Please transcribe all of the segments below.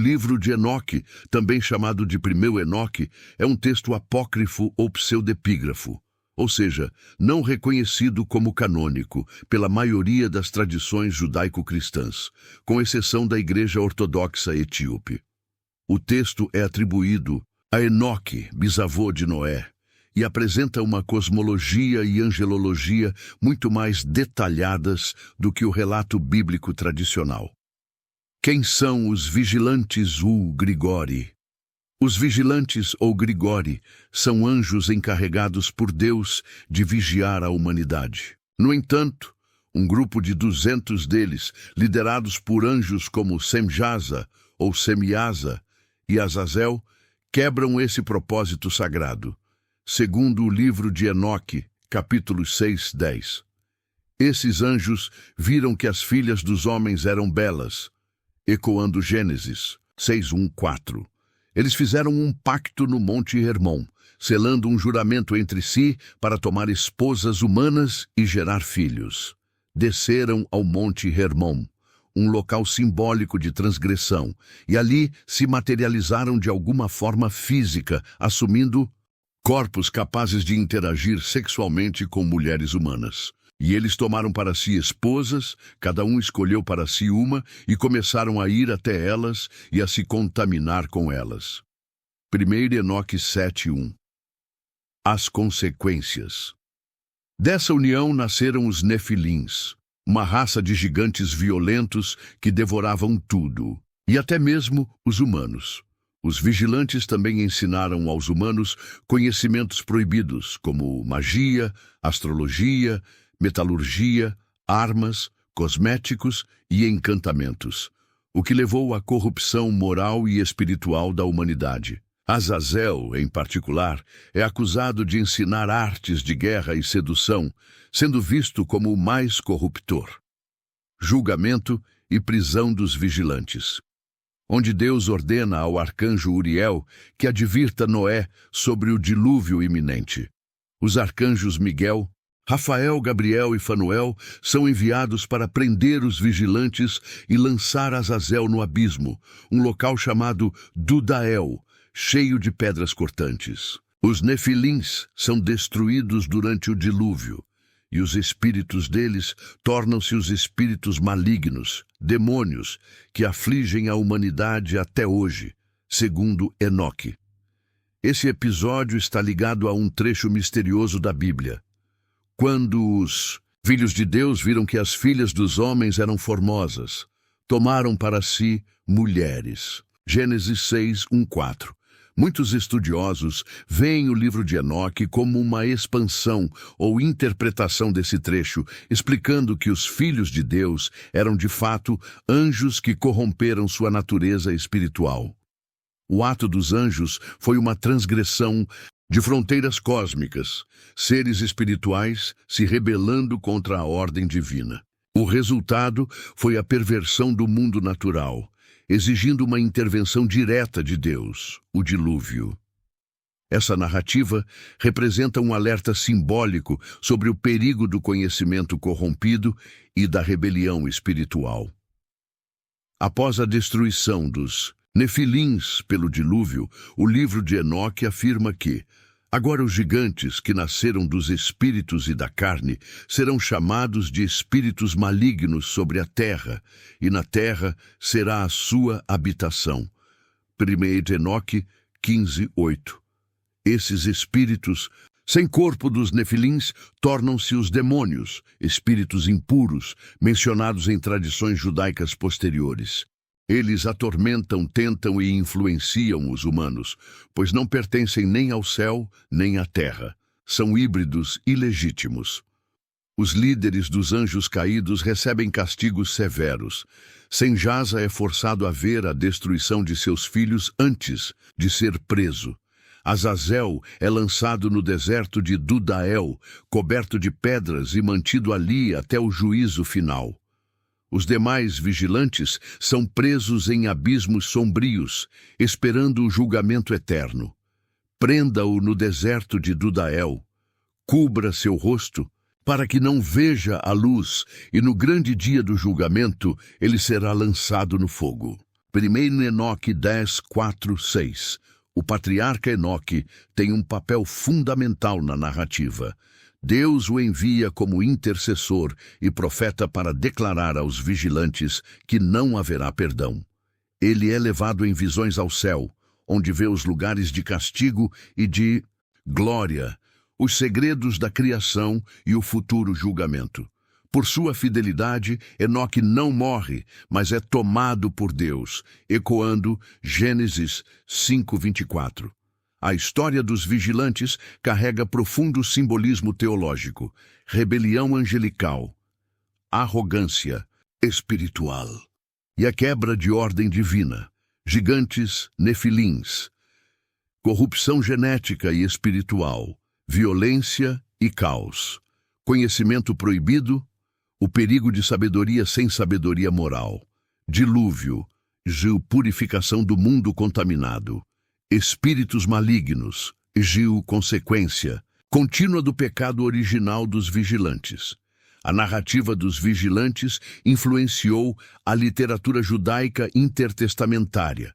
livro de Enoque, também chamado de primeiro Enoque, é um texto apócrifo ou pseudepígrafo, ou seja, não reconhecido como canônico pela maioria das tradições judaico-cristãs, com exceção da Igreja Ortodoxa Etíope. O texto é atribuído a Enoque, bisavô de Noé, e apresenta uma cosmologia e angelologia muito mais detalhadas do que o relato bíblico tradicional. Quem são os vigilantes ou Grigori? Os vigilantes ou Grigori são anjos encarregados por Deus de vigiar a humanidade. No entanto, um grupo de 200 deles, liderados por anjos como Semjaza ou Semiasa e Azazel, quebram esse propósito sagrado, segundo o livro de Enoque, capítulos 6, 10. Esses anjos viram que as filhas dos homens eram belas, ecoando Gênesis 6, 1, 4. Eles fizeram um pacto no Monte Hermon, selando um juramento entre si para tomar esposas humanas e gerar filhos. Desceram ao Monte Hermon, um local simbólico de transgressão, e ali se materializaram de alguma forma física, assumindo corpos capazes de interagir sexualmente com mulheres humanas. E eles tomaram para si esposas, cada um escolheu para si uma, e começaram a ir até elas e a se contaminar com elas. 1 Enoque 7:1. As consequências. Dessa união nasceram os Nefilins, uma raça de gigantes violentos que devoravam tudo, e até mesmo os humanos. Os vigilantes também ensinaram aos humanos conhecimentos proibidos, como magia, astrologia, metalurgia, armas, cosméticos e encantamentos, o que levou à corrupção moral e espiritual da humanidade. Azazel, em particular, é acusado de ensinar artes de guerra e sedução, sendo visto como o mais corruptor. Julgamento e prisão dos vigilantes, onde Deus ordena ao arcanjo Uriel que advirta Noé sobre o dilúvio iminente. Os arcanjos Miguel, Rafael, Gabriel e Fanuel são enviados para prender os vigilantes e lançar Azazel no abismo, um local chamado Dudael, cheio de pedras cortantes. Os Nefilins são destruídos durante o dilúvio, e os espíritos deles tornam-se os espíritos malignos, demônios, que afligem a humanidade até hoje, segundo Enoque. Esse episódio está ligado a um trecho misterioso da Bíblia. Quando os filhos de Deus viram que as filhas dos homens eram formosas, tomaram para si mulheres. Gênesis 6, 1, 4. Muitos estudiosos veem o livro de Enoque como uma expansão ou interpretação desse trecho, explicando que os filhos de Deus eram de fato anjos que corromperam sua natureza espiritual. O ato dos anjos foi uma transgressão de fronteiras cósmicas, seres espirituais se rebelando contra a ordem divina. O resultado foi a perversão do mundo natural, exigindo uma intervenção direta de Deus, o dilúvio. Essa narrativa representa um alerta simbólico sobre o perigo do conhecimento corrompido e da rebelião espiritual. Após a destruição dos Nefilins pelo dilúvio, o livro de Enoque afirma que agora os gigantes que nasceram dos espíritos e da carne serão chamados de espíritos malignos sobre a terra, e na terra será a sua habitação. 1 Enoque 15, 8. Esses espíritos, sem corpo dos Nefilins, tornam-se os demônios, espíritos impuros, mencionados em tradições judaicas posteriores. Eles atormentam, tentam e influenciam os humanos, pois não pertencem nem ao céu nem à terra. São híbridos ilegítimos. Os líderes dos anjos caídos recebem castigos severos. Semjaza é forçado a ver a destruição de seus filhos antes de ser preso. Azazel é lançado no deserto de Dudael, coberto de pedras e mantido ali até o juízo final. Os demais vigilantes são presos em abismos sombrios, esperando o julgamento eterno. Prenda-o no deserto de Dudael, cubra seu rosto, para que não veja a luz, e no grande dia do julgamento ele será lançado no fogo. 1 Enoque 10, 4, 6. O patriarca Enoque tem um papel fundamental na narrativa. Deus o envia como intercessor e profeta para declarar aos vigilantes que não haverá perdão. Ele é levado em visões ao céu, onde vê os lugares de castigo e de glória, os segredos da criação e o futuro julgamento. Por sua fidelidade, Enoque não morre, mas é tomado por Deus, ecoando Gênesis 5:24. A história dos vigilantes carrega profundo simbolismo teológico, rebelião angelical, arrogância espiritual e a quebra de ordem divina, gigantes nefilins, corrupção genética e espiritual, violência e caos, conhecimento proibido, o perigo de sabedoria sem sabedoria moral, dilúvio, purificação do mundo contaminado, espíritos malignos, consequência contínua do pecado original dos vigilantes. A narrativa dos vigilantes influenciou a literatura judaica intertestamentária.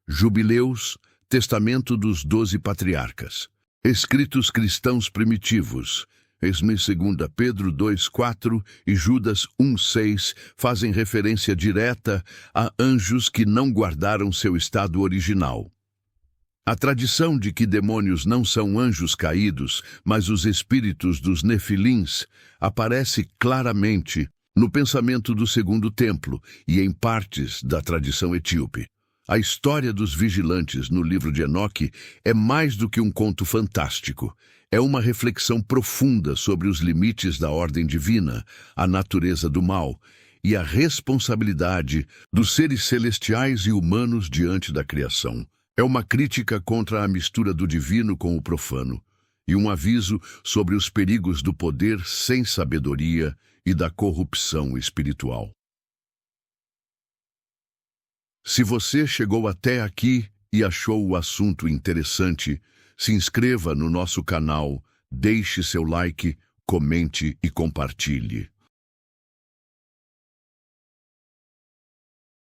Jubileus, Testamento dos 12 Patriarcas. Escritos cristãos primitivos, 2 Pedro 2,4 e Judas 1,6 fazem referência direta a anjos que não guardaram seu estado original. A tradição de que demônios não são anjos caídos, mas os espíritos dos nefilins, aparece claramente no pensamento do Segundo Templo e em partes da tradição etíope. A história dos vigilantes no livro de Enoque é mais do que um conto fantástico. É uma reflexão profunda sobre os limites da ordem divina, a natureza do mal e a responsabilidade dos seres celestiais e humanos diante da criação. É uma crítica contra a mistura do divino com o profano e um aviso sobre os perigos do poder sem sabedoria e da corrupção espiritual. Se você chegou até aqui e achou o assunto interessante, se inscreva no nosso canal, deixe seu like, comente e compartilhe.